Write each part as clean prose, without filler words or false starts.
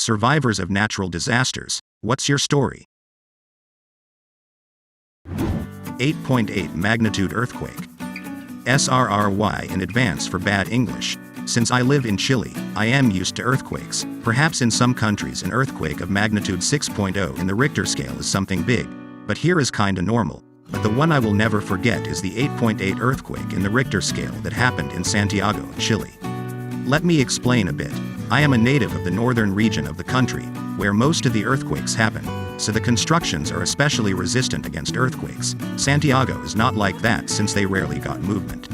Survivors of natural disasters, what's your story? 8.8 magnitude earthquake. SRRY in advance for bad English. Since I live in Chile, I am used to earthquakes. Perhaps in some countries an earthquake of magnitude 6.0 in the Richter scale is something big, but here is kinda normal. But the one I will never forget is the 8.8 earthquake in the Richter scale that happened in Santiago, Chile. Let me explain a bit. I am a native of the northern region of the country, where most of the earthquakes happen, so the constructions are especially resistant against earthquakes. Santiago is not like that since they rarely got movement.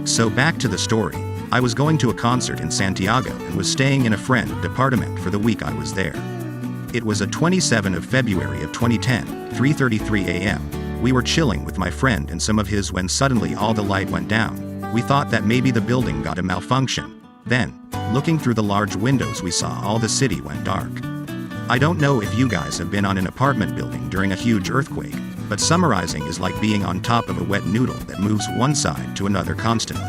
So back to the story. I was going to a concert in Santiago and was staying in a friend's apartment for the week I was there. It was a 27 of February of 2010, 3:33 a.m. We were chilling with my friend and some of his when suddenly all the light went down. We thought that maybe the building got a malfunction. Then, looking through the large windows, we saw all the city went dark. I don't know if you guys have been on an apartment building during a huge earthquake, but summarizing is like being on top of a wet noodle that moves one side to another constantly.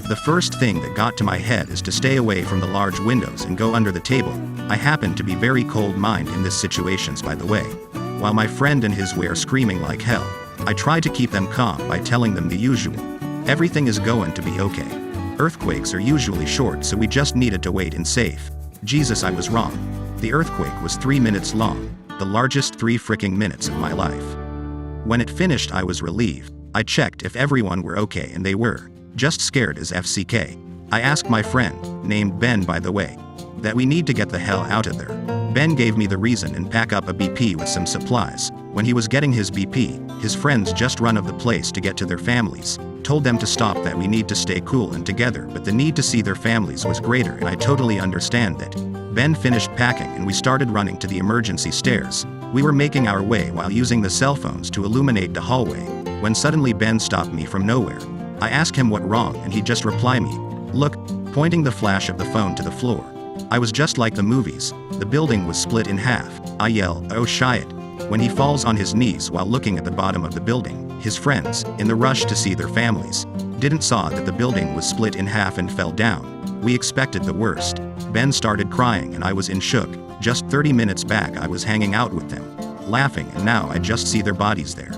The first thing that got to my head is to stay away from the large windows and go under the table. I happen to be very cold-minded in this situations, by the way. While my friend and his were screaming like hell, I tried to keep them calm by telling them the usual. Everything is going to be okay. Earthquakes are usually short, so we just needed to wait and safe. Jesus, I was wrong. The earthquake was 3 minutes long, the largest 3 freaking minutes of my life. When it finished, I was relieved. I checked if everyone were okay, and they were. Just scared as FCK. I asked my friend, named Ben by the way, that we need to get the hell out of there. Ben gave me the reason and pack up a BP with some supplies. When he was getting his BP, his friends just run of the place to get to their families, told them to stop, that we need to stay cool and together, but the need to see their families was greater, and I totally understand that. Ben finished packing and we started running to the emergency stairs. We were making our way while using the cell phones to illuminate the hallway, when suddenly Ben stopped me from nowhere. I asked him what wrong, and he just replied me, "Look," pointing the flash of the phone to the floor. I was just like the movies. The building was split in half. I yell, "Oh shit." When he falls on his knees while looking at the bottom of the building, his friends, in the rush to see their families, didn't saw that the building was split in half and fell down. We expected the worst. Ben started crying and I was in shock. Just 30 minutes back I was hanging out with them, laughing, and now I just see their bodies there.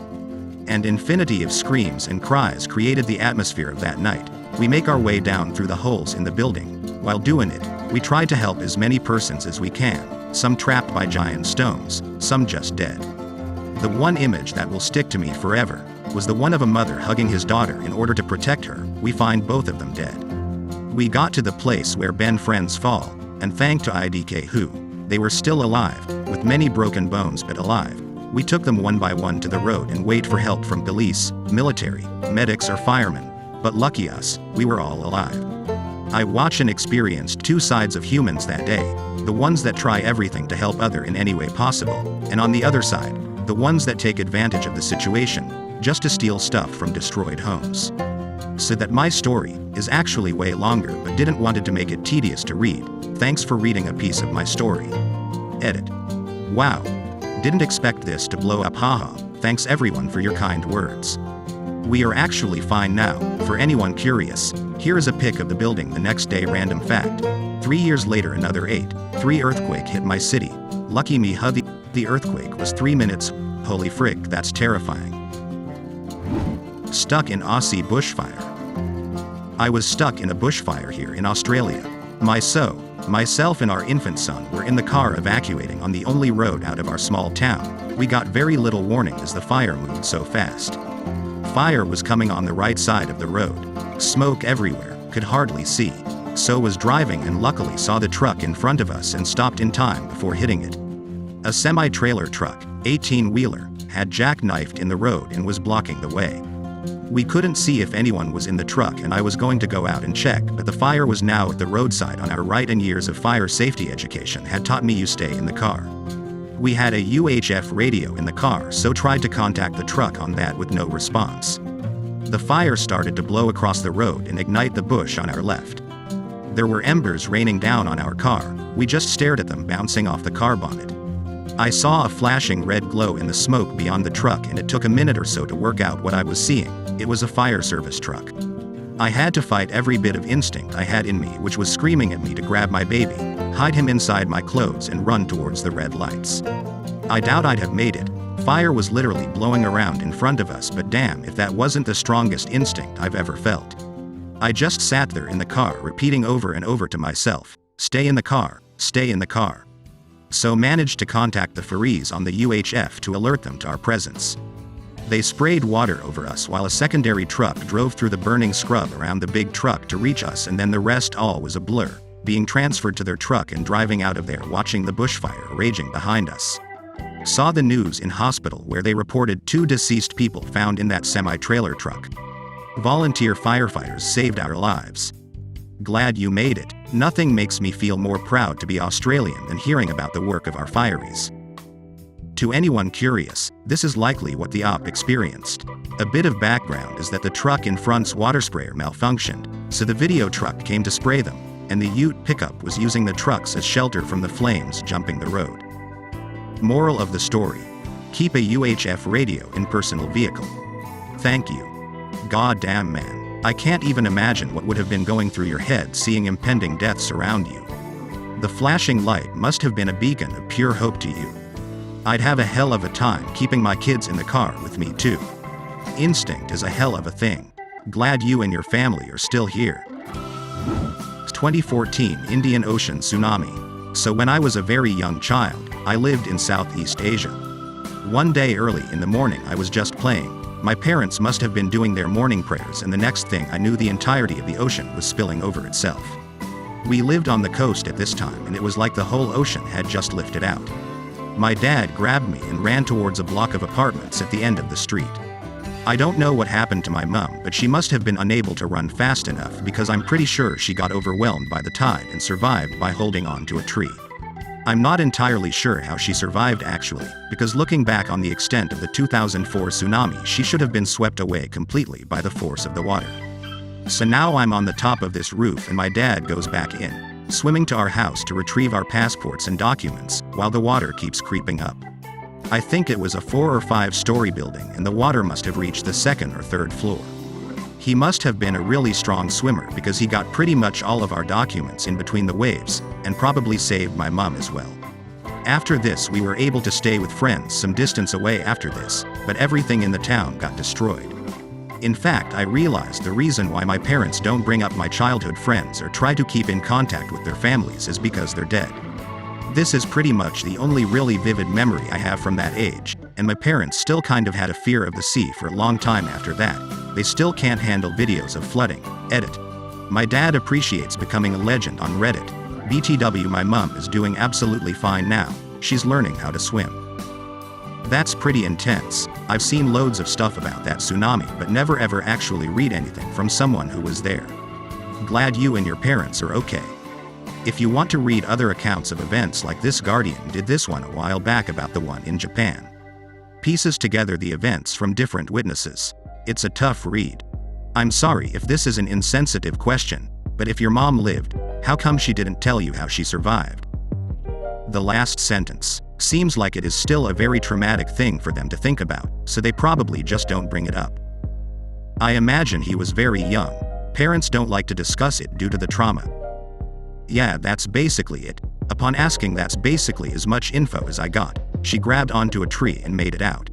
And infinity of screams and cries created the atmosphere of that night. We make our way down through the holes in the building. While doing it, we try to help as many persons as we can, some trapped by giant stones, some just dead. The one image that will stick to me forever was the one of a mother hugging his daughter in order to protect her. We find both of them dead. We got to the place where Ben's friends fall, and thank to IDK who, they were still alive, with many broken bones but alive. We took them one by one to the road and wait for help from police, military, medics or firemen, but lucky us, we were all alive. I watched and experienced two sides of humans that day, the ones that try everything to help other in any way possible, and on the other side, the ones that take advantage of the situation, just to steal stuff from destroyed homes. So that my story is actually way longer, but didn't wanted to make it tedious to read. Thanks for reading a piece of my story. Edit. Wow. Didn't expect this to blow up, haha. Thanks everyone for your kind words. We are actually fine now. For anyone curious, here is a pic of the building the next day. Random fact. 3 years later, another 8.3 earthquake hit my city. Lucky me, the earthquake was 3 minutes. Holy frick, that's terrifying. Stuck in Aussie bushfire. I was stuck in a bushfire here in Australia. Myself and our infant son were in the car evacuating on the only road out of our small town. We got very little warning as the fire moved so fast. Fire was coming on the right side of the road. Smoke everywhere, could hardly see. So was driving and luckily saw the truck in front of us and stopped in time before hitting it. A semi-trailer truck, 18-wheeler, had jackknifed in the road and was blocking the way. We couldn't see if anyone was in the truck and I was going to go out and check, but the fire was now at the roadside on our right and years of fire safety education had taught me you stay in the car. We had a UHF radio in the car, so tried to contact the truck on that with no response. The fire started to blow across the road and ignite the bush on our left. There were embers raining down on our car. We just stared at them bouncing off the car bonnet. I saw a flashing red glow in the smoke beyond the truck and it took a minute or so to work out what I was seeing. It was a fire service truck. I had to fight every bit of instinct I had in me, which was screaming at me to grab my baby, hide him inside my clothes and run towards the red lights. I doubt I'd have made it. Fire was literally blowing around in front of us, but damn if that wasn't the strongest instinct I've ever felt. I just sat there in the car repeating over and over to myself, stay in the car, stay in the car. So managed to contact the ferries on the UHF to alert them to our presence. They sprayed water over us while a secondary truck drove through the burning scrub around the big truck to reach us, and then the rest all was a blur, being transferred to their truck and driving out of there watching the bushfire raging behind us. Saw the news in hospital where they reported 2 deceased people found in that semi-trailer truck. Volunteer firefighters saved our lives. Glad you made it. Nothing makes me feel more proud to be Australian than hearing about the work of our fireys. To anyone curious, this is likely what the op experienced. A bit of background is that the truck in front's water sprayer malfunctioned, so the video truck came to spray them, and the ute pickup was using the trucks as shelter from the flames jumping the road. Moral of the story: keep a UHF radio in personal vehicle. Thank you. God damn man, I can't even imagine what would have been going through your head seeing impending deaths around you. The flashing light must have been a beacon of pure hope to you. I'd have a hell of a time keeping my kids in the car with me too. Instinct is a hell of a thing. Glad you and your family are still here. 2014 Indian Ocean Tsunami. So when I was a very young child, I lived in Southeast Asia. One day early in the morning I was just playing. My parents must have been doing their morning prayers, and the next thing I knew the entirety of the ocean was spilling over itself. We lived on the coast at this time, and it was like the whole ocean had just lifted out. My dad grabbed me and ran towards a block of apartments at the end of the street. I don't know what happened to my mum, but she must have been unable to run fast enough, because I'm pretty sure she got overwhelmed by the tide and survived by holding on to a tree. I'm not entirely sure how she survived actually, because looking back on the extent of the 2004 tsunami, she should have been swept away completely by the force of the water. So now I'm on the top of this roof and my dad goes back in, swimming to our house to retrieve our passports and documents, while the water keeps creeping up. I think it was a 4 or 5 story building, and the water must have reached the 2nd or 3rd floor. He must have been a really strong swimmer, because he got pretty much all of our documents in between the waves, and probably saved my mum as well. After this we were able to stay with friends some distance away after this, but everything in the town got destroyed. In fact, I realized the reason why my parents don't bring up my childhood friends or try to keep in contact with their families is because they're dead. This is pretty much the only really vivid memory I have from that age, and my parents still kind of had a fear of the sea for a long time after that. They still can't handle videos of flooding. Edit. My dad appreciates becoming a legend on Reddit. BTW, my mum is doing absolutely fine now. She's learning how to swim. That's pretty intense. I've seen loads of stuff about that tsunami, but never ever actually read anything from someone who was there. Glad you and your parents are okay. If you want to read other accounts of events like this, Guardian did this one a while back about the one in Japan. Pieces together the events from different witnesses. It's a tough read. I'm sorry if this is an insensitive question, but if your mom lived, how come she didn't tell you how she survived? The last sentence seems like it is still a very traumatic thing for them to think about, so they probably just don't bring it up. I imagine he was very young. Parents don't like to discuss it due to the trauma. Yeah, that's basically it. Upon asking, that's basically as much info as I got. She grabbed onto a tree and made it out.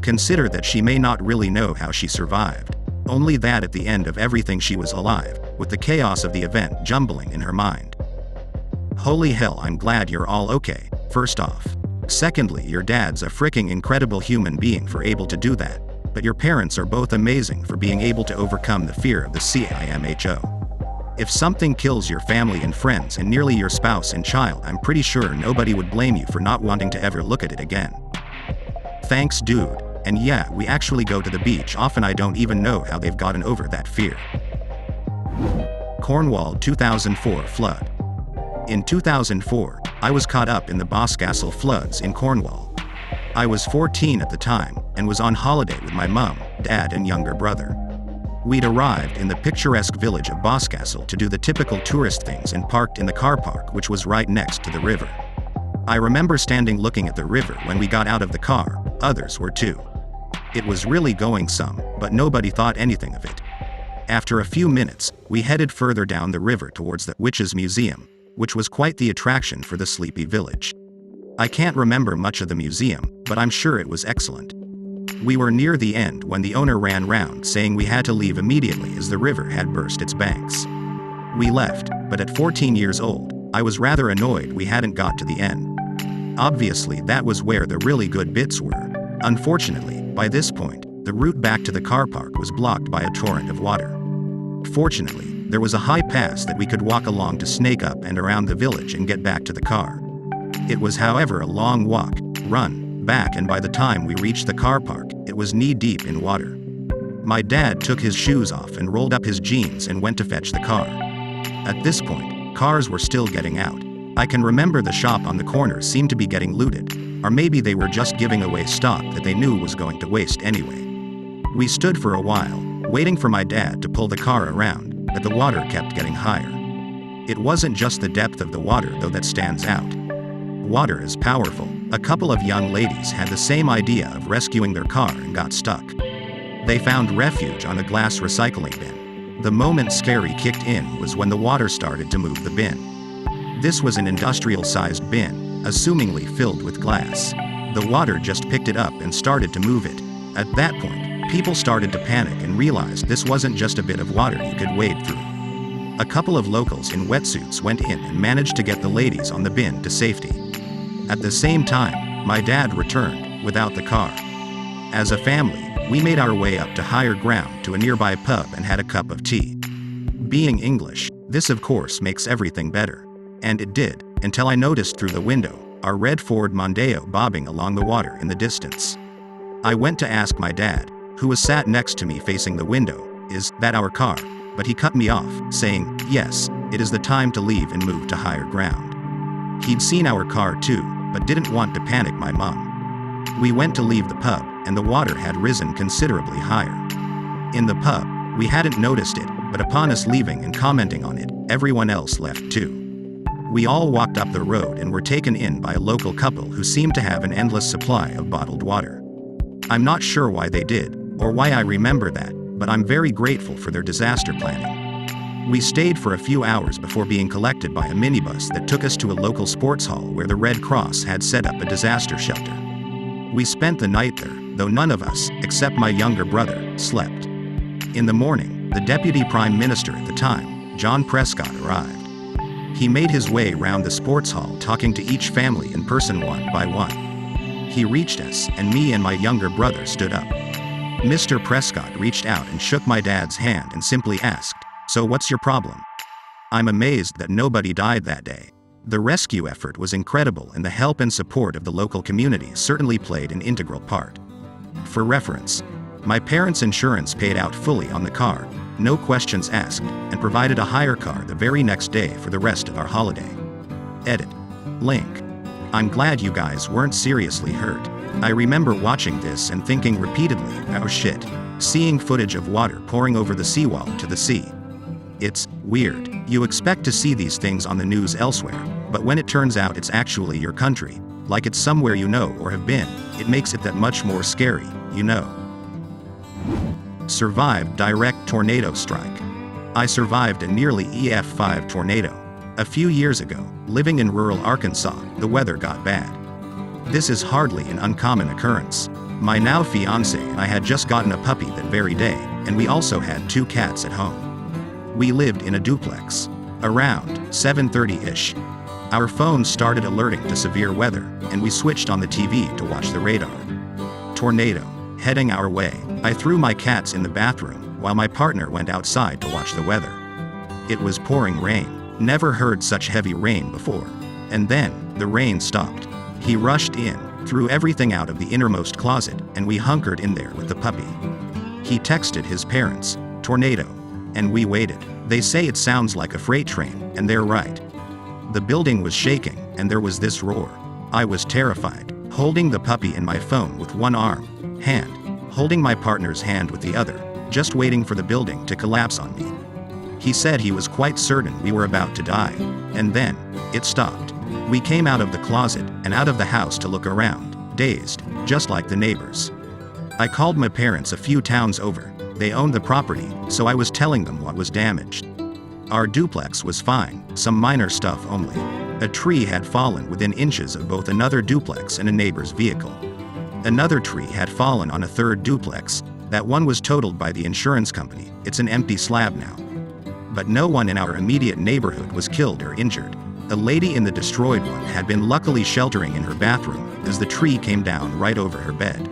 Consider that she may not really know how she survived. Only that at the end of everything she was alive, with the chaos of the event jumbling in her mind. Holy hell, I'm glad you're all okay, first off. Secondly, your dad's a freaking incredible human being for able to do that, but your parents are both amazing for being able to overcome the fear of the CIMHO. If something kills your family and friends and nearly your spouse and child, I'm pretty sure nobody would blame you for not wanting to ever look at it again. Thanks, dude. And yeah, we actually go to the beach often. I don't even know how they've gotten over that fear. Cornwall 2004 flood. In 2004, I was caught up in the Boscastle floods in Cornwall. I was 14 at the time, and was on holiday with my mum, dad and younger brother. We'd arrived in the picturesque village of Boscastle to do the typical tourist things and parked in the car park, which was right next to the river. I remember standing looking at the river when we got out of the car. Others were too. It was really going some, but nobody thought anything of it. After a few minutes, we headed further down the river towards the Witches Museum, which was quite the attraction for the sleepy village. I can't remember much of the museum, but I'm sure it was excellent. We were near the end when the owner ran round saying we had to leave immediately as the river had burst its banks. We left, but at 14 years old, I was rather annoyed we hadn't got to the end. Obviously that was where the really good bits were. Unfortunately, by this point, the route back to the car park was blocked by a torrent of water. Fortunately, there was a high pass that we could walk along to snake up and around the village and get back to the car. It was, however, a long walk, run, back, and by the time we reached the car park, it was knee-deep in water. My dad took his shoes off and rolled up his jeans and went to fetch the car. At this point, cars were still getting out. I can remember the shop on the corner seemed to be getting looted, or maybe they were just giving away stock that they knew was going to waste anyway. We stood for a while, waiting for my dad to pull the car around, but the water kept getting higher. It wasn't just the depth of the water though that stands out. Water is powerful. A couple of young ladies had the same idea of rescuing their car and got stuck. They found refuge on a glass recycling bin. The moment scary kicked in was when the water started to move the bin. This was an industrial-sized bin, assumingly filled with glass. The water just picked it up and started to move it. At that point, people started to panic and realized this wasn't just a bit of water you could wade through. A couple of locals in wetsuits went in and managed to get the ladies on the bin to safety. At the same time, my dad returned, without the car. As a family, we made our way up to higher ground to a nearby pub and had a cup of tea. Being English, this of course makes everything better. And it did, until I noticed through the window, our red Ford Mondeo bobbing along the water in the distance. I went to ask my dad, who was sat next to me facing the window, "Is that our car?" But he cut me off, saying, "Yes, it is the time to leave and move to higher ground." He'd seen our car too, but didn't want to panic my mom. We went to leave the pub, and the water had risen considerably higher. In the pub, we hadn't noticed it, but upon us leaving and commenting on it, everyone else left too. We all walked up the road and were taken in by a local couple who seemed to have an endless supply of bottled water. I'm not sure why they did, or why I remember that, but I'm very grateful for their disaster planning. We stayed for a few hours before being collected by a minibus that took us to a local sports hall where the Red Cross had set up a disaster shelter. We spent the night there, though none of us, except my younger brother, slept. In the morning, the Deputy Prime Minister at the time, John Prescott, arrived. He made his way round the sports hall talking to each family in person one by one. He reached us, and me and my younger brother stood up. Mr. Prescott reached out and shook my dad's hand and simply asked, "So what's your problem?" I'm amazed that nobody died that day. The rescue effort was incredible and the help and support of the local community certainly played an integral part. For reference, my parents' insurance paid out fully on the car, no questions asked, and provided a hire car the very next day for the rest of our holiday. Edit. Link. I'm glad you guys weren't seriously hurt. I remember watching this and thinking repeatedly, "Oh shit," seeing footage of water pouring over the seawall to the sea. It's weird. You expect to see these things on the news elsewhere, but when it turns out it's actually your country, like it's somewhere you know or have been, it makes it that much more scary, you know. Survived direct tornado strike. I survived a nearly EF5 tornado. A few years ago, living in rural Arkansas, the weather got bad. This is hardly an uncommon occurrence. My now fiancé and I had just gotten a puppy that very day, and we also had 2 cats at home. We lived in a duplex. Around 7:30-ish, our phones started alerting to severe weather, and we switched on the TV to watch the radar. Tornado, heading our way. I threw my cats in the bathroom, while my partner went outside to watch the weather. It was pouring rain. Never heard such heavy rain before. And then, the rain stopped. He rushed in, threw everything out of the innermost closet, and we hunkered in there with the puppy. He texted his parents, "Tornado." And we waited. They say it sounds like a freight train, and they're right. The building was shaking, and there was this roar. I was terrified, holding the puppy and my phone with one hand, holding my partner's hand with the other, just waiting for the building to collapse on me. He said he was quite certain we were about to die, and then, it stopped. We came out of the closet and out of the house to look around, dazed, just like the neighbors. I called my parents a few towns over, They owned the property, so I was telling them what was damaged. Our duplex was fine, some minor stuff only. A tree had fallen within inches of both another duplex and a neighbor's vehicle. Another tree had fallen on a third duplex. That one was totaled by the insurance company. It's an empty slab now. But no one in our immediate neighborhood was killed or injured. A lady in the destroyed one had been luckily sheltering in her bathroom as the tree came down right over her bed.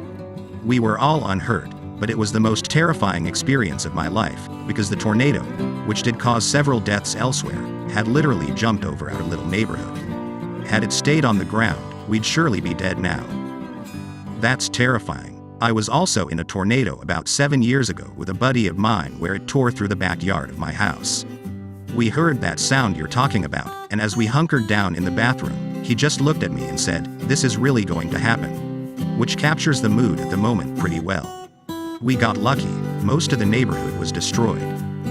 We were all unhurt, but it was the most terrifying experience of my life, because the tornado, which did cause several deaths elsewhere, had literally jumped over our little neighborhood. Had it stayed on the ground, we'd surely be dead now. That's terrifying. I was also in a tornado about 7 years ago with a buddy of mine where it tore through the backyard of my house. We heard that sound you're talking about, and as we hunkered down in the bathroom, he just looked at me and said, "This is really going to happen." Which captures the mood at the moment pretty well. We got lucky, most of the neighborhood was destroyed.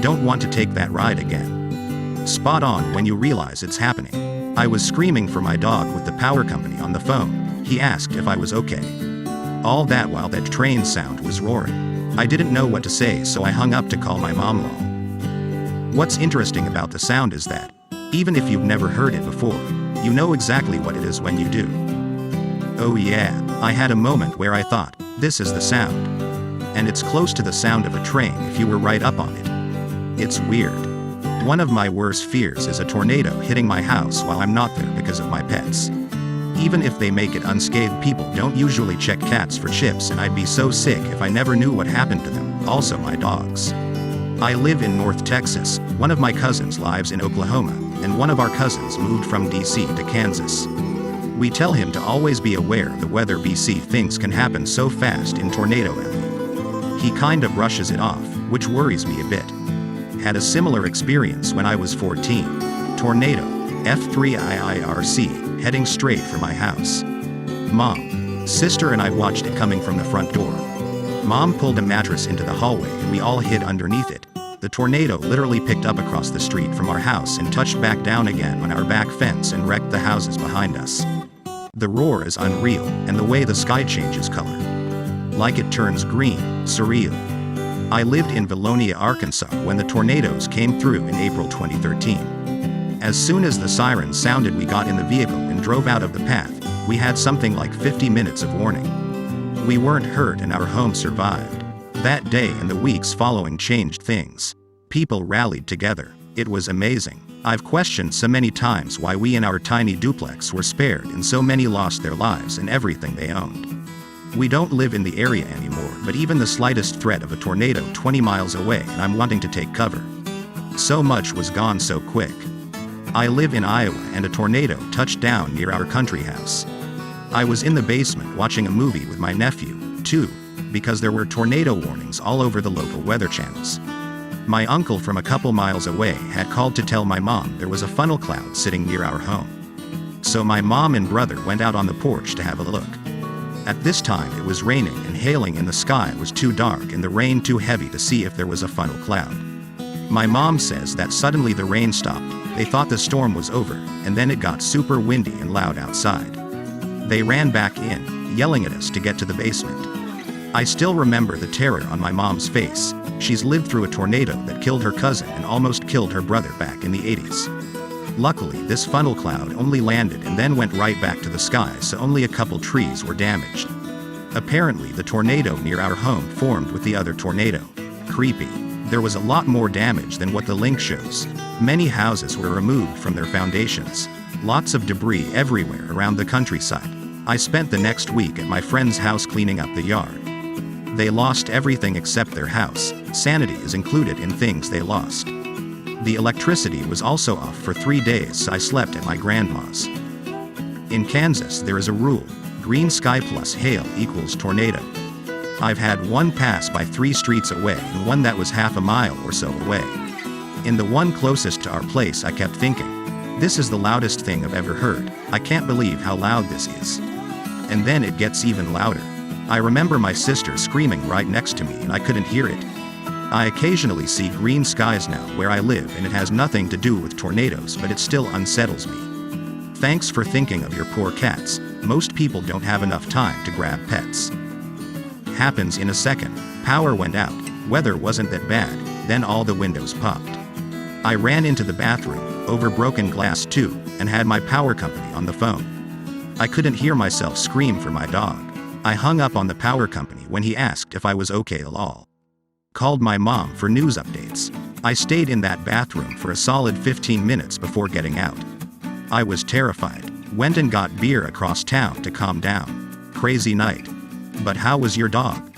Don't want to take that ride again. Spot on when you realize it's happening. I was screaming for my dog with the power company on the phone. He asked if I was okay. All that while that train sound was roaring. I didn't know what to say, so I hung up to call my mom. What's interesting about the sound is that, even if you've never heard it before, you know exactly what it is when you do. Oh yeah, I had a moment where I thought, this is the sound. And it's close to the sound of a train if you were right up on it. It's weird. One of my worst fears is a tornado hitting my house while I'm not there because of my pets. Even if they make it unscathed, people don't usually check cats for chips, and I'd be so sick if I never knew what happened to them, also my dogs. I live in North Texas, one of my cousins lives in Oklahoma, and one of our cousins moved from DC to Kansas. We tell him to always be aware of the weather. BC things can happen so fast in Tornado Alley. He kind of brushes it off, which worries me a bit. Had a similar experience when I was 14. Tornado, F3IIRC, heading straight for my house. Mom, sister and I watched it coming from the front door. Mom pulled a mattress into the hallway and we all hid underneath it. The tornado literally picked up across the street from our house and touched back down again on our back fence and wrecked the houses behind us. The roar is unreal, and the way the sky changes color. Like it turns green, surreal. I lived in Valonia, Arkansas when the tornadoes came through in April 2013. As soon as the sirens sounded, we got in the vehicle and drove out of the path. We had something like 50 minutes of warning. We weren't hurt and our home survived. That day and the weeks following changed things. People rallied together. It was amazing. I've questioned so many times why we in our tiny duplex were spared and so many lost their lives and everything they owned. We don't live in the area anymore, but even the slightest threat of a tornado 20 miles away and I'm wanting to take cover. So much was gone so quick. I live in Iowa and a tornado touched down near our country house. I was in the basement watching a movie with my nephew, too, because there were tornado warnings all over the local weather channels. My uncle from a couple miles away had called to tell my mom there was a funnel cloud sitting near our home. So my mom and brother went out on the porch to have a look. At this time it was raining and hailing and the sky was too dark and the rain too heavy to see if there was a funnel cloud. My mom says that suddenly the rain stopped. They thought the storm was over, and then it got super windy and loud outside. They ran back in, yelling at us to get to the basement. I still remember the terror on my mom's face. She's lived through a tornado that killed her cousin and almost killed her brother back in the 80s. Luckily, this funnel cloud only landed and then went right back to the sky, so only a couple trees were damaged. Apparently, the tornado near our home formed with the other tornado. Creepy. There was a lot more damage than what the link shows. Many houses were removed from their foundations. Lots of debris everywhere around the countryside. I spent the next week at my friend's house cleaning up the yard. They lost everything except their house. Sanity is included in things they lost. The electricity was also off for 3 days, so I slept at my grandma's. In Kansas, there is a rule: green sky plus hail equals tornado. I've had one pass by 3 streets away and one that was half a mile or so away. In the one closest to our place, I kept thinking, this is the loudest thing I've ever heard. I can't believe how loud this is. And then it gets even louder. I remember my sister screaming right next to me and I couldn't hear it. I occasionally see green skies now where I live, and it has nothing to do with tornadoes, but it still unsettles me. Thanks for thinking of your poor cats. Most people don't have enough time to grab pets. Happens in a second. Power went out. Weather wasn't that bad, then all the windows popped. I ran into the bathroom, over broken glass too, and had my power company on the phone. I couldn't hear myself scream for my dog. I hung up on the power company when he asked if I was okay lol. Called my mom for news updates. I stayed in that bathroom for a solid 15 minutes before getting out. I was terrified. Went and got beer across town to calm down. Crazy night. But how was your dog?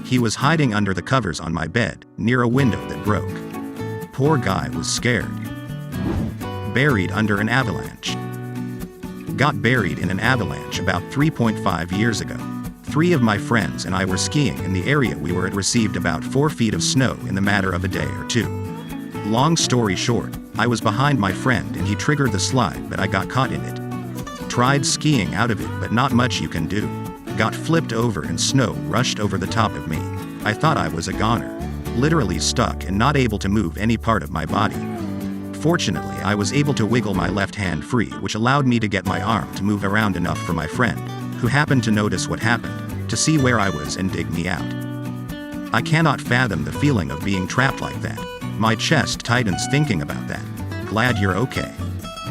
He was hiding under the covers on my bed, near a window that broke. Poor guy was scared. Buried under an avalanche. Got buried in an avalanche about 3.5 years ago. 3 of my friends and I were skiing in the area we were at received about 4 feet of snow in the matter of a day or two. Long story short, I was behind my friend and he triggered the slide but I got caught in it. Tried skiing out of it but not much you can do. Got flipped over and snow rushed over the top of me. I thought I was a goner. Literally stuck and not able to move any part of my body. Fortunately, I was able to wiggle my left hand free, which allowed me to get my arm to move around enough for my friend, who happened to notice what happened, to see where I was and dig me out. I cannot fathom the feeling of being trapped like that. My chest tightens thinking about that. Glad you're okay.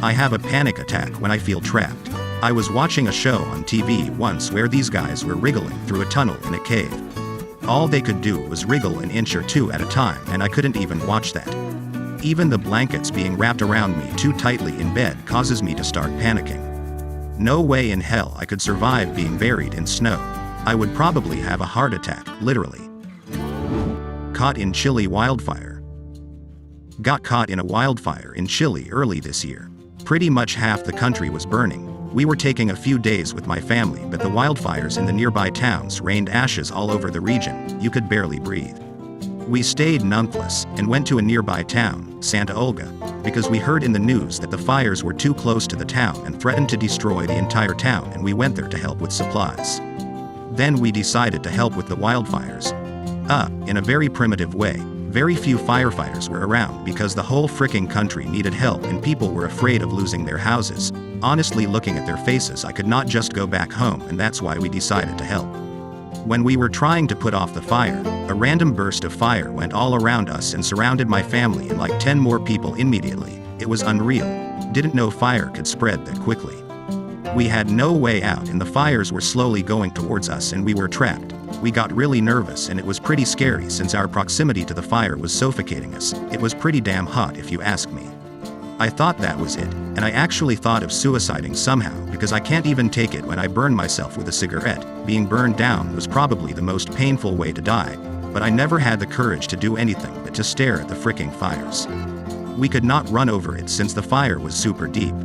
I have a panic attack when I feel trapped. I was watching a show on TV once where these guys were wriggling through a tunnel in a cave. All they could do was wriggle an inch or two at a time and I couldn't even watch that. Even the blankets being wrapped around me too tightly in bed causes me to start panicking. No way in hell I could survive being buried in snow. I would probably have a heart attack, literally. Caught in Chile wildfire. Got caught in a wildfire in Chile early this year. Pretty much half the country was burning. We were taking a few days with my family but the wildfires in the nearby towns rained ashes all over the region, you could barely breathe. We stayed nonetheless, and went to a nearby town, Santa Olga, because we heard in the news that the fires were too close to the town and threatened to destroy the entire town and we went there to help with supplies. Then we decided to help with the wildfires. In a very primitive way. Very few firefighters were around because the whole fricking country needed help and people were afraid of losing their houses. Honestly, looking at their faces I could not just go back home and that's why we decided to help. When we were trying to put off the fire, a random burst of fire went all around us and surrounded my family and like 10 more people immediately. It was unreal. Didn't know fire could spread that quickly. We had no way out and the fires were slowly going towards us and we were trapped. We got really nervous and it was pretty scary since our proximity to the fire was suffocating us. It was pretty damn hot if you ask me. I thought that was it, and I actually thought of suiciding somehow because I can't even take it when I burn myself with a cigarette. Being burned down was probably the most painful way to die, but I never had the courage to do anything but to stare at the fricking fires. We could not run over it since the fire was super deep.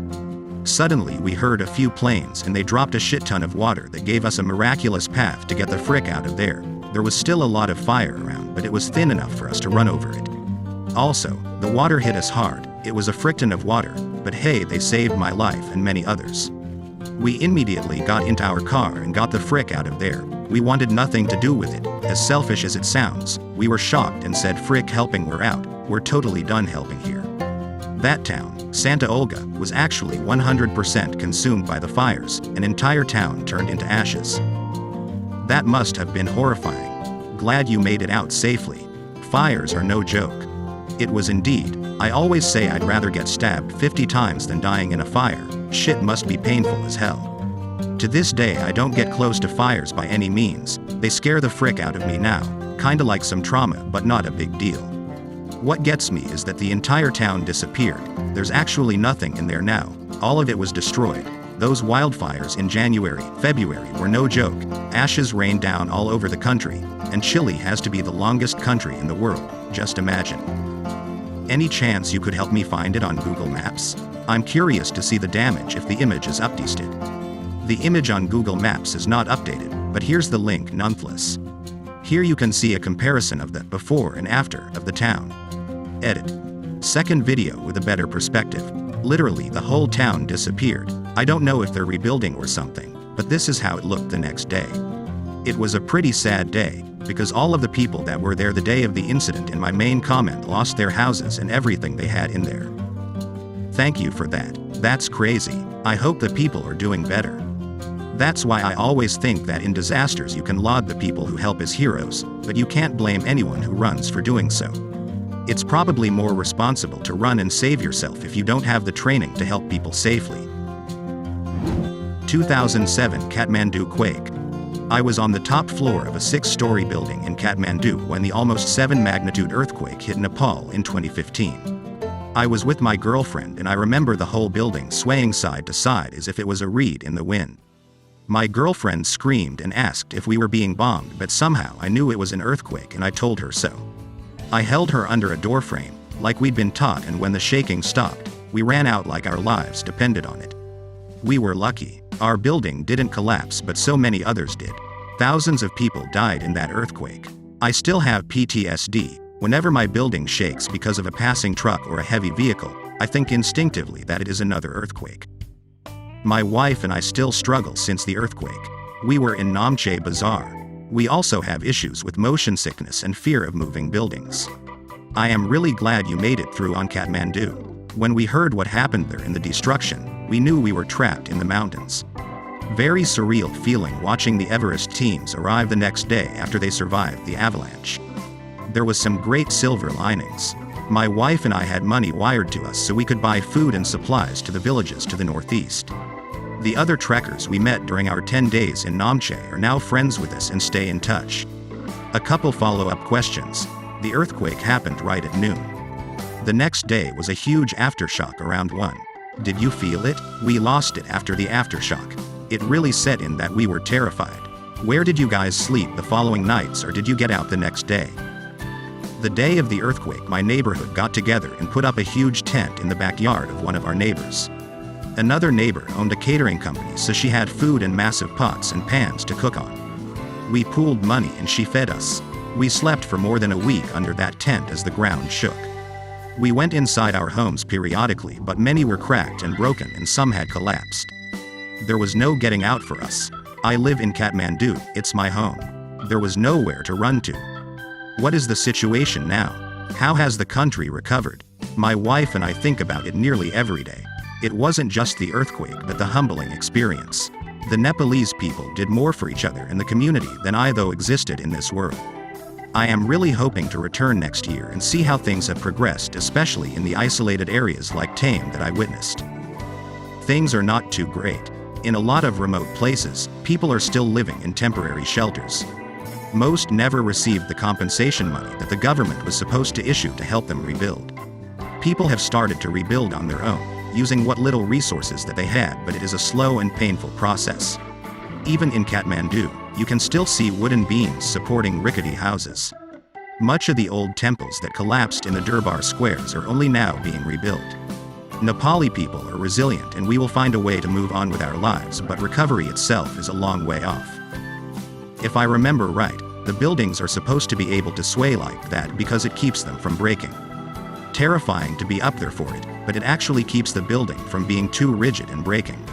Suddenly we heard a few planes and they dropped a shit ton of water that gave us a miraculous path to get the frick out of there. There was still a lot of fire around but it was thin enough for us to run over it. Also, the water hit us hard. It was a frick ton of water, but hey, they saved my life and many others. We immediately got into our car and got the frick out of there. We wanted nothing to do with it, as selfish as it sounds. We were shocked and said frick helping, we're out, we're totally done helping here. That town, Santa Olga, was actually 100% consumed by the fires, an entire town turned into ashes. That must have been horrifying. Glad you made it out safely. Fires are no joke. It was indeed. I always say I'd rather get stabbed 50 times than dying in a fire. Shit must be painful as hell. To this day I don't get close to fires by any means. They scare the frick out of me now. Kinda like some trauma, but not a big deal. What gets me is that the entire town disappeared. There's actually nothing in there now. All of it was destroyed. Those wildfires in January, February were no joke. Ashes rained down all over the country. And Chile has to be the longest country in the world. Just imagine. Any chance you could help me find it on Google Maps? I'm curious to see the damage if the image is updated. The image on Google Maps is not updated, but here's the link nonetheless. Here you can see a comparison of the before and after of the town. Edit. Second video with a better perspective. Literally the whole town disappeared. I don't know if they're rebuilding or something, but this is how it looked the next day. It was a pretty sad day, because all of the people that were there the day of the incident in my main comment lost their houses and everything they had in there. Thank you for that. That's crazy. I hope the people are doing better. That's why I always think that in disasters you can laud the people who help as heroes, but you can't blame anyone who runs for doing so. It's probably more responsible to run and save yourself if you don't have the training to help people safely. 2007 Kathmandu quake. I was on the top floor of a 6-story building in Kathmandu when the almost 7 magnitude earthquake hit Nepal in 2015. I was with my girlfriend and I remember the whole building swaying side to side as if it was a reed in the wind. My girlfriend screamed and asked if we were being bombed, but somehow I knew it was an earthquake and I told her so. I held her under a doorframe, like we'd been taught, and when the shaking stopped, we ran out like our lives depended on it. We were lucky. Our building didn't collapse, but so many others did. Thousands of people died in that earthquake. I still have PTSD. Whenever my building shakes because of a passing truck or a heavy vehicle, I think instinctively that it is another earthquake. My wife and I still struggle since the earthquake. We were in Namche Bazaar. We also have issues with motion sickness and fear of moving buildings. I am really glad you made it through on Kathmandu. When we heard what happened there in the destruction, we knew we were trapped in the mountains. Very surreal feeling watching the Everest teams arrive the next day after they survived the avalanche. There was some great silver linings. My wife and I had money wired to us so we could buy food and supplies to the villages to the northeast. The other trekkers we met during our 10 days in Namche are now friends with us and stay in touch. A couple follow-up questions. The earthquake happened right at noon. The next day was a huge aftershock around 1. Did you feel it? We lost it after the aftershock. It really set in that we were terrified. Where did you guys sleep the following nights, or did you get out the next day? The day of the earthquake, my neighborhood got together and put up a huge tent in the backyard of one of our neighbors. Another neighbor owned a catering company, so she had food in massive pots and pans to cook on. We pooled money and she fed us. We slept for more than a week under that tent as the ground shook. We went inside our homes periodically, but many were cracked and broken and some had collapsed. There was no getting out for us. I live in Kathmandu, it's my home. There was nowhere to run to. What is the situation now? How has the country recovered? My wife and I think about it nearly every day. It wasn't just the earthquake, but the humbling experience. The Nepalese people did more for each other and the community than I though existed in this world. I am really hoping to return next year and see how things have progressed, especially in the isolated areas like Tame that I witnessed. Things are not too great. In a lot of remote places, people are still living in temporary shelters. Most never received the compensation money that the government was supposed to issue to help them rebuild. People have started to rebuild on their own, using what little resources that they had, but it is a slow and painful process. Even in Kathmandu, you can still see wooden beams supporting rickety houses. Much of the old temples that collapsed in the Durbar squares are only now being rebuilt. Nepali people are resilient and we will find a way to move on with our lives, but recovery itself is a long way off. If I remember right, the buildings are supposed to be able to sway like that because it keeps them from breaking. Terrifying to be up there for it, but it actually keeps the building from being too rigid and breaking.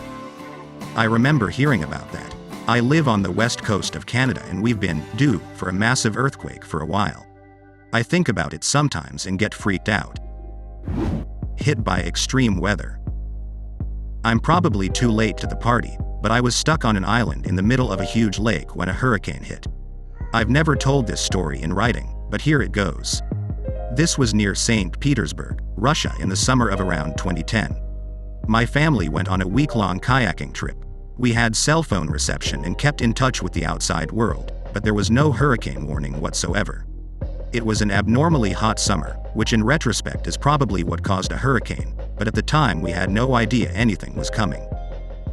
I remember hearing about that. I live on the west coast of Canada and we've been due for a massive earthquake for a while. I think about it sometimes and get freaked out. Hit by extreme weather. I'm probably too late to the party, but I was stuck on an island in the middle of a huge lake when a hurricane hit. I've never told this story in writing, but here it goes. This was near St. Petersburg, Russia in the summer of around 2010. My family went on a week-long kayaking trip. We had cell phone reception and kept in touch with the outside world, but there was no hurricane warning whatsoever. It was an abnormally hot summer, which in retrospect is probably what caused a hurricane, but at the time we had no idea anything was coming.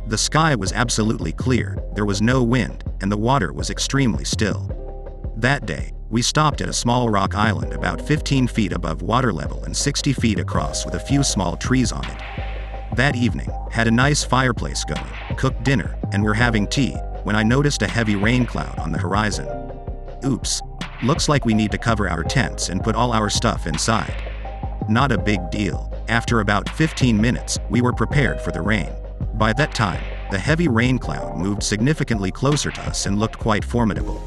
The sky was absolutely clear, there was no wind, and the water was extremely still. That day, we stopped at a small rock island about 15 feet above water level and 60 feet across with a few small trees on it. That evening, had a nice fireplace going, cooked dinner, and were having tea, when I noticed a heavy rain cloud on the horizon. Oops. Looks like we need to cover our tents and put all our stuff inside. Not a big deal. After about 15 minutes, we were prepared for the rain. By that time, the heavy rain cloud moved significantly closer to us and looked quite formidable.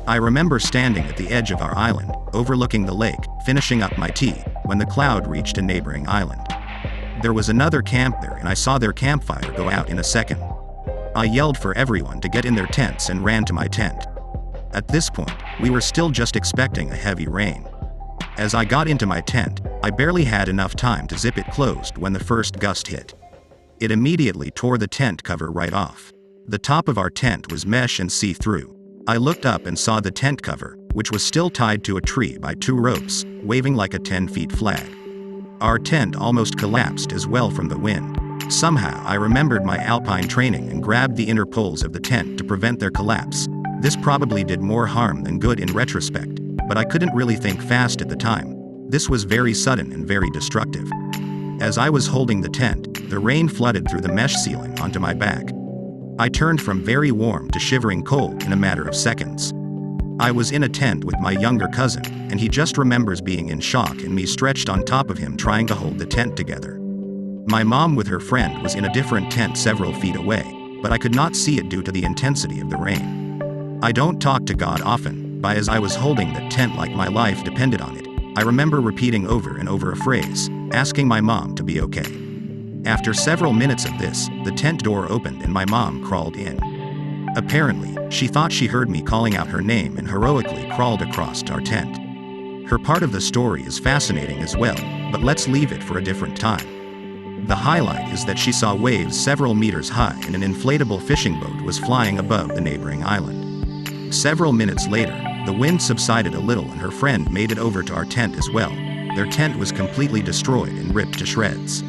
I remember standing at the edge of our island, overlooking the lake, finishing up my tea, when the cloud reached a neighboring island. There was another camp there and I saw their campfire go out in a second. I yelled for everyone to get in their tents and ran to my tent. At this point, we were still just expecting a heavy rain. As I got into my tent, I barely had enough time to zip it closed when the first gust hit. It immediately tore the tent cover right off. The top of our tent was mesh and see-through. I looked up and saw the tent cover, which was still tied to a tree by 2 ropes, waving like a 10-foot flag. Our tent almost collapsed as well from the wind. Somehow I remembered my alpine training and grabbed the inner poles of the tent to prevent their collapse. This probably did more harm than good in retrospect, but I couldn't really think fast at the time. This was very sudden and very destructive. As I was holding the tent, the rain flooded through the mesh ceiling onto my back. I turned from very warm to shivering cold in a matter of seconds. I was in a tent with my younger cousin, and he just remembers being in shock and me stretched on top of him trying to hold the tent together. My mom with her friend was in a different tent several feet away, but I could not see it due to the intensity of the rain. I don't talk to God often, but as I was holding the tent like my life depended on it, I remember repeating over and over a phrase, asking my mom to be okay. After several minutes of this, the tent door opened and my mom crawled in. Apparently, she thought she heard me calling out her name and heroically crawled across our tent. Her part of the story is fascinating as well, but let's leave it for a different time. The highlight is that she saw waves several meters high and an inflatable fishing boat was flying above the neighboring island. Several minutes later, the wind subsided a little and her friend made it over to our tent as well. Their tent was completely destroyed and ripped to shreds.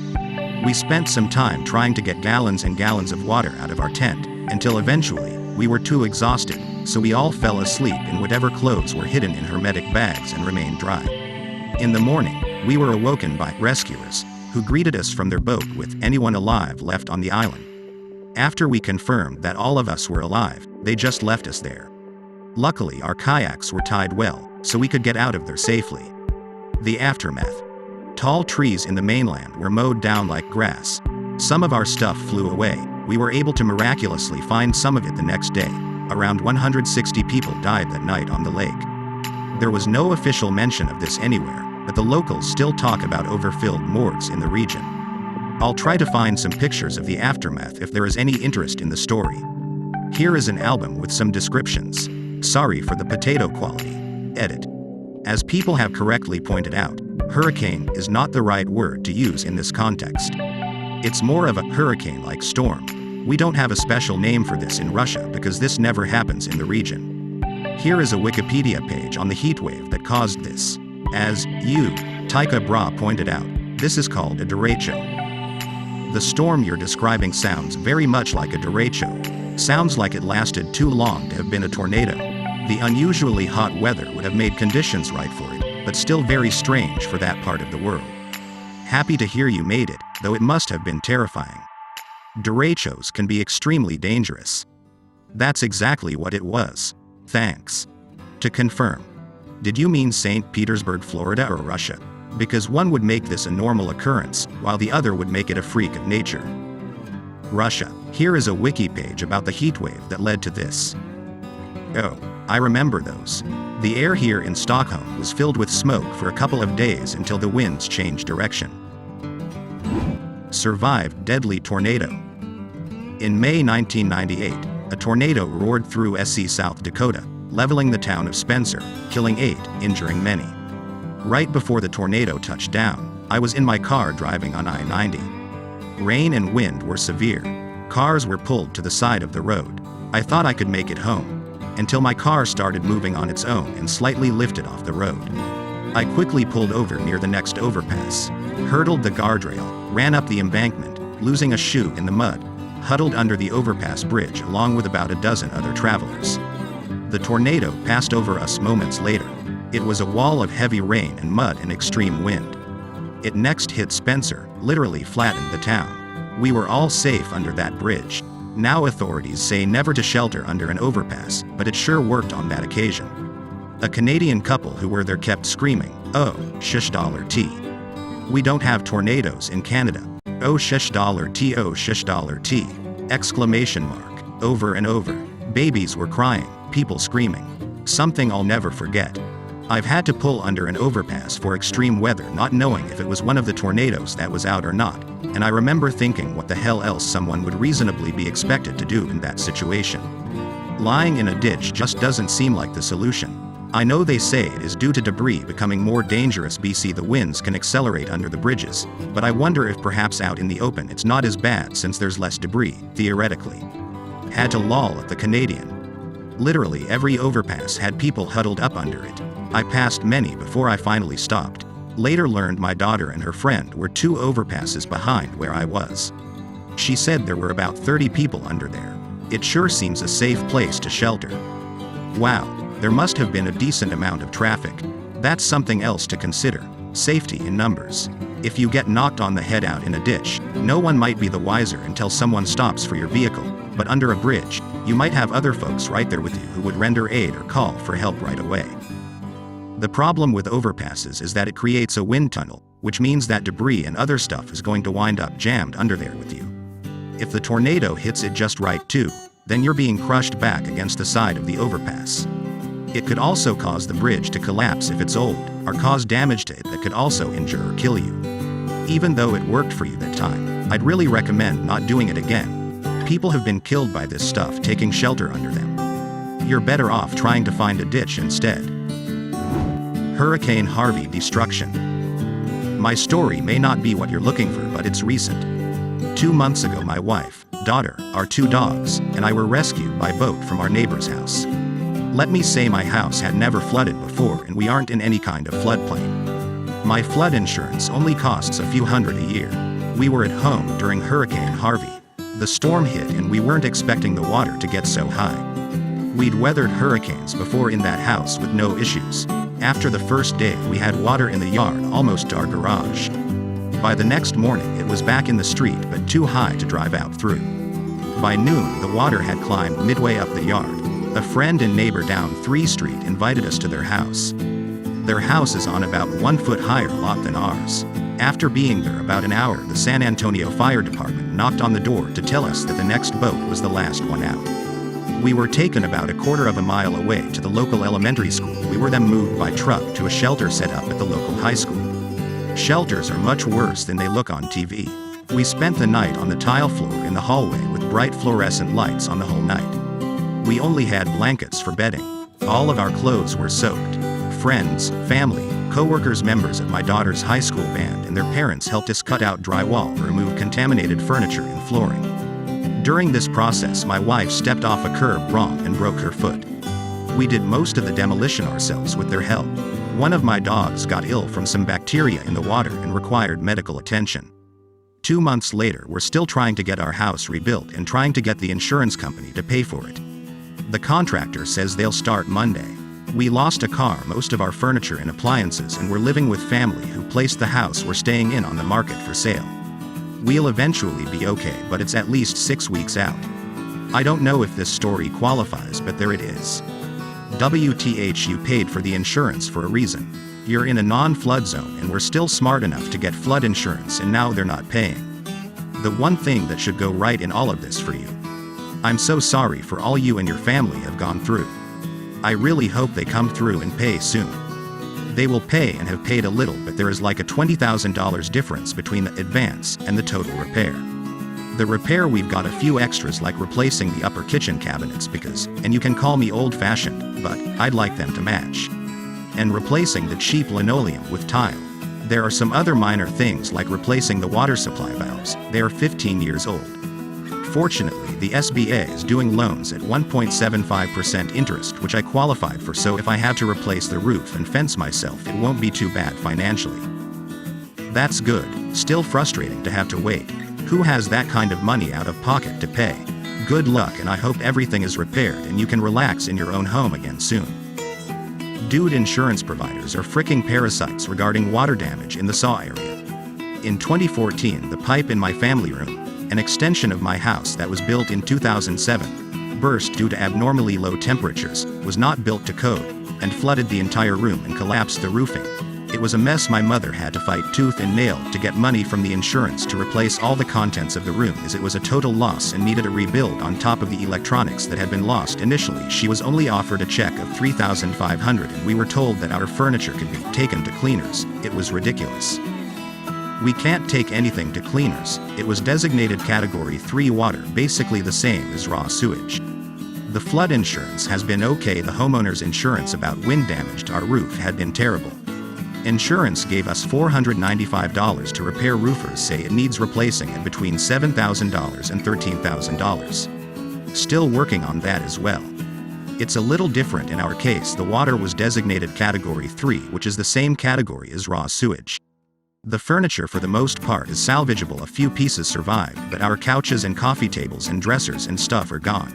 We spent some time trying to get gallons and gallons of water out of our tent, until eventually, we were too exhausted, so we all fell asleep in whatever clothes were hidden in hermetic bags and remained dry. In the morning, we were awoken by rescuers, who greeted us from their boat with anyone alive left on the island. After we confirmed that all of us were alive, they just left us there. Luckily, our kayaks were tied well, so we could get out of there safely. The aftermath. Tall trees in the mainland were mowed down like grass. Some of our stuff flew away. We were able to miraculously find some of it the next day. Around 160 people died that night on the lake. There was no official mention of this anywhere, but the locals still talk about overfilled morgues in the region. I'll try to find some pictures of the aftermath if there is any interest in the story. Here is an album with some descriptions. Sorry for the potato quality. Edit. As people have correctly pointed out, hurricane is not the right word to use in this context. It's more of a hurricane-like storm. We don't have a special name for this in Russia because this never happens in the region. Here is a Wikipedia page on the heatwave that caused this. As Tycho Brahe pointed out, this is called a derecho. The storm you're describing sounds very much like a derecho. Sounds like it lasted too long to have been a tornado. The unusually hot weather would have made conditions right for it, but still very strange for that part of the world. Happy to hear you made it, though it must have been terrifying. Derechos can be extremely dangerous. That's exactly what it was. Thanks. To confirm. Did you mean St. Petersburg, Florida or Russia? Because one would make this a normal occurrence, while the other would make it a freak of nature. Russia. Here is a wiki page about the heatwave that led to this. Oh, I remember those. The air here in Stockholm was filled with smoke for a couple of days until the winds changed direction. Survived deadly tornado. In May 1998, a tornado roared through SC South Dakota, leveling the town of Spencer, killing 8, injuring many. Right before the tornado touched down, I was in my car driving on I-90. Rain and wind were severe. Cars were pulled to the side of the road. I thought I could make it home, until my car started moving on its own and slightly lifted off the road. I quickly pulled over near the next overpass, hurdled the guardrail, ran up the embankment, losing a shoe in the mud, huddled under the overpass bridge along with about a dozen other travelers. The tornado passed over us moments later. It was a wall of heavy rain and mud and extreme wind. It next hit Spencer, literally flattened the town. We were all safe under that bridge. Now authorities say never to shelter under an overpass, but it sure worked on that occasion. A Canadian couple who were there kept screaming, "Oh, $T. We don't have tornadoes in Canada. Oh $T, oh $T. Exclamation mark, over and over. Babies were crying, people screaming. Something I'll never forget. I've had to pull under an overpass for extreme weather not knowing if it was one of the tornadoes that was out or not, and I remember thinking what the hell else someone would reasonably be expected to do in that situation. Lying in a ditch just doesn't seem like the solution. I know they say it is due to debris becoming more dangerous. The winds can accelerate under the bridges, but I wonder if perhaps out in the open it's not as bad since there's less debris, theoretically. Had to lol at the Canadian. Literally every overpass had people huddled up under it. I passed many before I finally stopped. Later learned my daughter and her friend were 2 overpasses behind where I was. She said there were about 30 people under there. It sure seems a safe place to shelter. Wow, there must have been a decent amount of traffic. That's something else to consider. Safety in numbers. If you get knocked on the head out in a ditch, no one might be the wiser until someone stops for your vehicle, but under a bridge, you might have other folks right there with you who would render aid or call for help right away. The problem with overpasses is that it creates a wind tunnel, which means that debris and other stuff is going to wind up jammed under there with you. If the tornado hits it just right too, then you're being crushed back against the side of the overpass. It could also cause the bridge to collapse if it's old, or cause damage to it that could also injure or kill you. Even though it worked for you that time, I'd really recommend not doing it again. People have been killed by this stuff taking shelter under them. You're better off trying to find a ditch instead. Hurricane Harvey destruction. My story may not be what you're looking for, but it's recent. 2 months ago my wife, daughter, our 2 dogs, and I were rescued by boat from our neighbor's house. Let me say my house had never flooded before and we aren't in any kind of floodplain. My flood insurance only costs a few hundred a year. We were at home during Hurricane Harvey. The storm hit and we weren't expecting the water to get so high. We'd weathered hurricanes before in that house with no issues. After the first day we had water in the yard almost to our garage. By the next morning it was back in the street but too high to drive out through. By noon the water had climbed midway up the yard. A friend and neighbor down 3 Street invited us to their house. Their house is on about 1 foot higher lot than ours. After being there about an hour, the San Antonio Fire Department knocked on the door to tell us that the next boat was the last one out. We were taken about a quarter of a mile away to the local elementary school. We were then moved by truck to a shelter set up at the local high school. Shelters are much worse than they look on TV. We spent the night on the tile floor in the hallway with bright fluorescent lights on the whole night. We only had blankets for bedding. All of our clothes were soaked. Friends, family, co-workers, members of my daughter's high school band and their parents helped us cut out drywall, remove contaminated furniture and flooring. During this process my wife stepped off a curb wrong and broke her foot. We did most of the demolition ourselves with their help. One of my dogs got ill from some bacteria in the water and required medical attention. 2 months later we're still trying to get our house rebuilt and trying to get the insurance company to pay for it. The contractor says they'll start Monday. We lost a car, most of our furniture and appliances, and we're living with family who placed the house we're staying in on the market for sale. We'll eventually be okay, but it's at least 6 weeks out. I don't know if this story qualifies, but there it is. WTH, you paid for the insurance for a reason. You're in a non-flood zone and we're still smart enough to get flood insurance and now they're not paying. The one thing that should go right in all of this for you. I'm so sorry for all you and your family have gone through. I really hope they come through and pay soon. They will pay and have paid a little, but there is like a $20,000 difference between the advance and the total repair. The repair, we've got a few extras like replacing the upper kitchen cabinets because, and you can call me old-fashioned, but I'd like them to match. And replacing the cheap linoleum with tile. There are some other minor things like replacing the water supply valves. They are 15 years old. Fortunately, the SBA is doing loans at 1.75% interest, which I qualified for, so if I have to replace the roof and fence myself, it won't be too bad financially. That's good. Still frustrating to have to wait. Who has that kind of money out of pocket to pay? Good luck, and I hope everything is repaired and you can relax in your own home again soon. Dude, insurance providers are fricking parasites regarding water damage in the SAW area. In 2014, the pipe in my family room, an extension of my house that was built in 2007, burst due to abnormally low temperatures, was not built to code, and flooded the entire room and collapsed the roofing. It was a mess. My mother had to fight tooth and nail to get money from the insurance to replace all the contents of the room, as it was a total loss and needed a rebuild on top of the electronics that had been lost initially. She was only offered a check of $3,500 and we were told that our furniture could be taken to cleaners. It was ridiculous. We can't take anything to cleaners. It was designated Category 3 water, basically the same as raw sewage. The flood insurance has been okay. The homeowner's insurance about wind damage to our roof had been terrible. Insurance gave us $495 to repair. Roofers say it needs replacing at between $7,000 and $13,000. Still working on that as well. It's a little different in our case. The water was designated Category 3, which is the same category as raw sewage. The furniture for the most part is salvageable. A few pieces survived, but our couches and coffee tables and dressers and stuff are gone.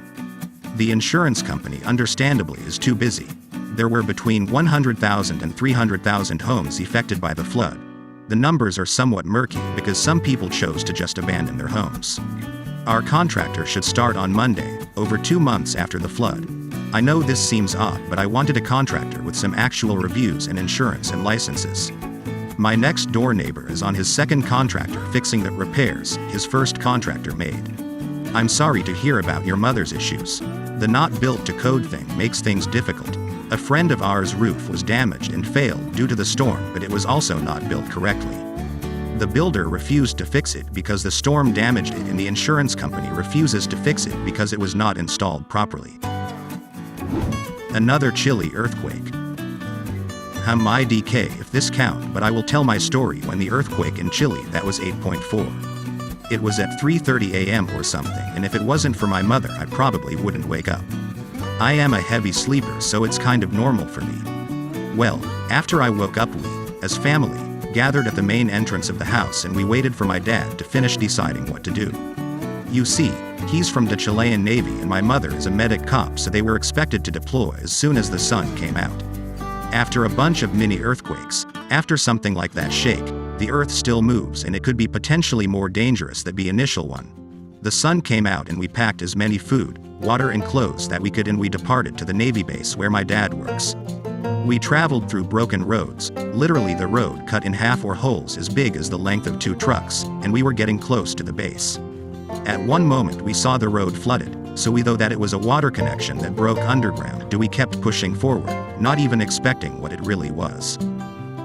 The insurance company understandably is too busy. There were between 100,000 and 300,000 homes affected by the flood. The numbers are somewhat murky because some people chose to just abandon their homes. Our contractor should start on Monday, over 2 months after the flood. I know this seems odd, but I wanted a contractor with some actual reviews and insurance and licenses. My next door neighbor is on his second contractor fixing the repairs his first contractor made. I'm sorry to hear about your mother's issues. The not built to code thing makes things difficult. A friend of ours' roof was damaged and failed due to the storm, but it was also not built correctly. The builder refused to fix it because the storm damaged it, and the insurance company refuses to fix it because it was not installed properly. Another Chile earthquake. My DK if this count, but I will tell my story. When the earthquake in Chile, that was 8.4. It was at 3:30 a.m. or something, and if it wasn't for my mother I probably wouldn't wake up. I am a heavy sleeper, so it's kind of normal for me. Well, after I woke up, we, as family, gathered at the main entrance of the house and we waited for my dad to finish deciding what to do. You see, he's from the Chilean Navy and my mother is a medic cop, so they were expected to deploy as soon as the sun came out. After a bunch of mini earthquakes, after something like that shake, the earth still moves and it could be potentially more dangerous than the initial one. The sun came out and we packed as many food, water and clothes that we could, and we departed to the Navy base where my dad works. We traveled through broken roads, literally the road cut in half or holes as big as the length of 2 trucks, and we were getting close to the base. At one moment we saw the road flooded, so we thought that it was a water connection that broke underground. We kept pushing forward, not even expecting what it really was.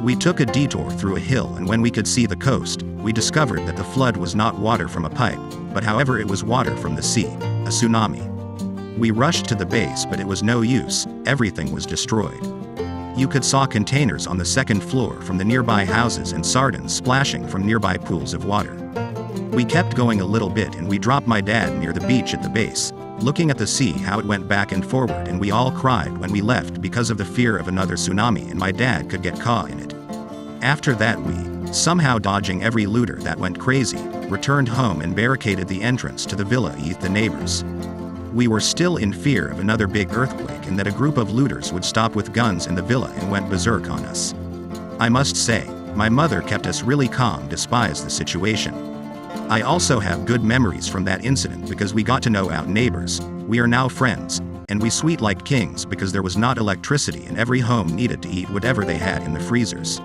We took a detour through a hill, and when we could see the coast, we discovered that the flood was not water from a pipe, but however it was water from the sea, a tsunami. We rushed to the base, but it was no use, everything was destroyed. You could saw containers on the second floor from the nearby houses and sardines splashing from nearby pools of water. We kept going a little bit and we dropped my dad near the beach at the base, looking at the sea how it went back and forward, and we all cried when we left because of the fear of another tsunami and my dad could get caught in it. After that we, somehow dodging every looter that went crazy, returned home and barricaded the entrance to the villa with the neighbors. We were still in fear of another big earthquake and that a group of looters would stop with guns in the villa and went berserk on us. I must say, my mother kept us really calm despite the situation. I also have good memories from that incident because we got to know our neighbors. We are now friends, and we sweet like kings because there was not electricity and every home needed to eat whatever they had in the freezers.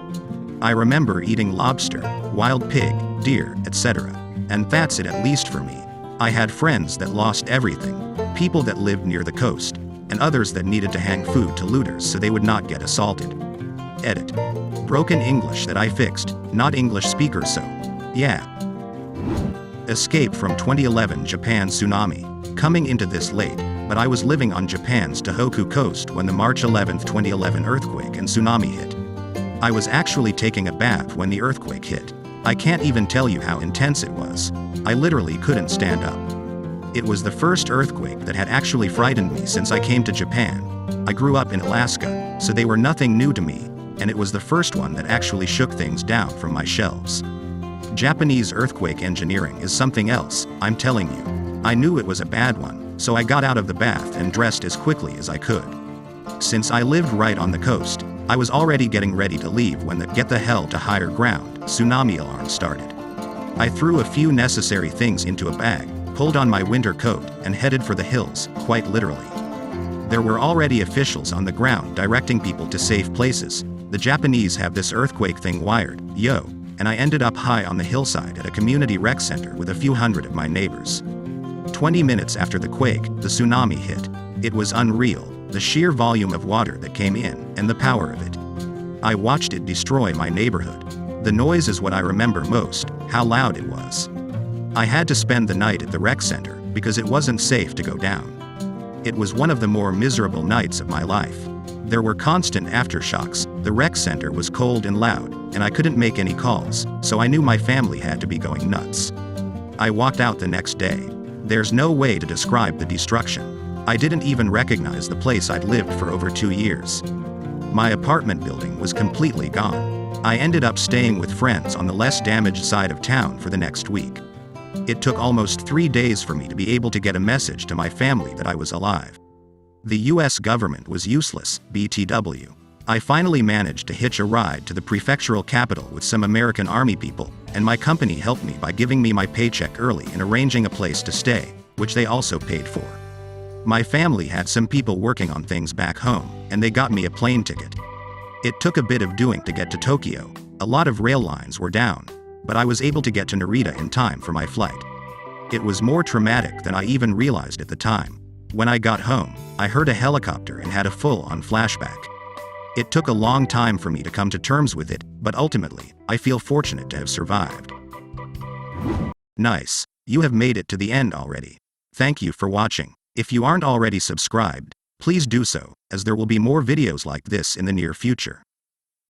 I remember eating lobster, wild pig, deer, etc. And that's it, at least for me. I had friends that lost everything, people that lived near the coast, and others that needed to hang food to looters so they would not get assaulted. Edit. Broken English that I fixed, not English speaker, so yeah. Escape from 2011 Japan Tsunami. Coming into this late, but I was living on Japan's Tohoku coast when the March 11, 2011 earthquake and tsunami hit. I was actually taking a bath when the earthquake hit. I can't even tell you how intense it was. I literally couldn't stand up. It was the first earthquake that had actually frightened me since I came to Japan. I grew up in Alaska, so they were nothing new to me, and it was the first one that actually shook things down from my shelves. Japanese earthquake engineering is something else, I'm telling you. I knew it was a bad one, so I got out of the bath and dressed as quickly as I could. Since I lived right on the coast, I was already getting ready to leave when the "get the hell to higher ground" tsunami alarm started. I threw a few necessary things into a bag, pulled on my winter coat, and headed for the hills, quite literally. There were already officials on the ground directing people to safe places. The Japanese have this earthquake thing wired, and I ended up high on the hillside at a community rec center with a few hundred of my neighbors. 20 minutes after the quake, the tsunami hit. It was unreal, the sheer volume of water that came in, and the power of it. I watched it destroy my neighborhood. The noise is what I remember most, how loud it was. I had to spend the night at the rec center, because it wasn't safe to go down. It was one of the more miserable nights of my life. There were constant aftershocks, the rec center was cold and loud, and I couldn't make any calls, so I knew my family had to be going nuts. I walked out the next day. There's no way to describe the destruction. I didn't even recognize the place I'd lived for over 2 years. My apartment building was completely gone. I ended up staying with friends on the less damaged side of town for the next week. It took almost 3 days for me to be able to get a message to my family that I was alive. The US government was useless, BTW. I finally managed to hitch a ride to the prefectural capital with some American Army people, and my company helped me by giving me my paycheck early and arranging a place to stay, which they also paid for. My family had some people working on things back home, and they got me a plane ticket. It took a bit of doing to get to Tokyo. A lot of rail lines were down, but I was able to get to Narita in time for my flight. It was more traumatic than I even realized at the time. When I got home, I heard a helicopter and had a full-on flashback. It took a long time for me to come to terms with it, but ultimately, I feel fortunate to have survived. Nice. You have made it to the end already. Thank you for watching. If you aren't already subscribed, please do so, as there will be more videos like this in the near future.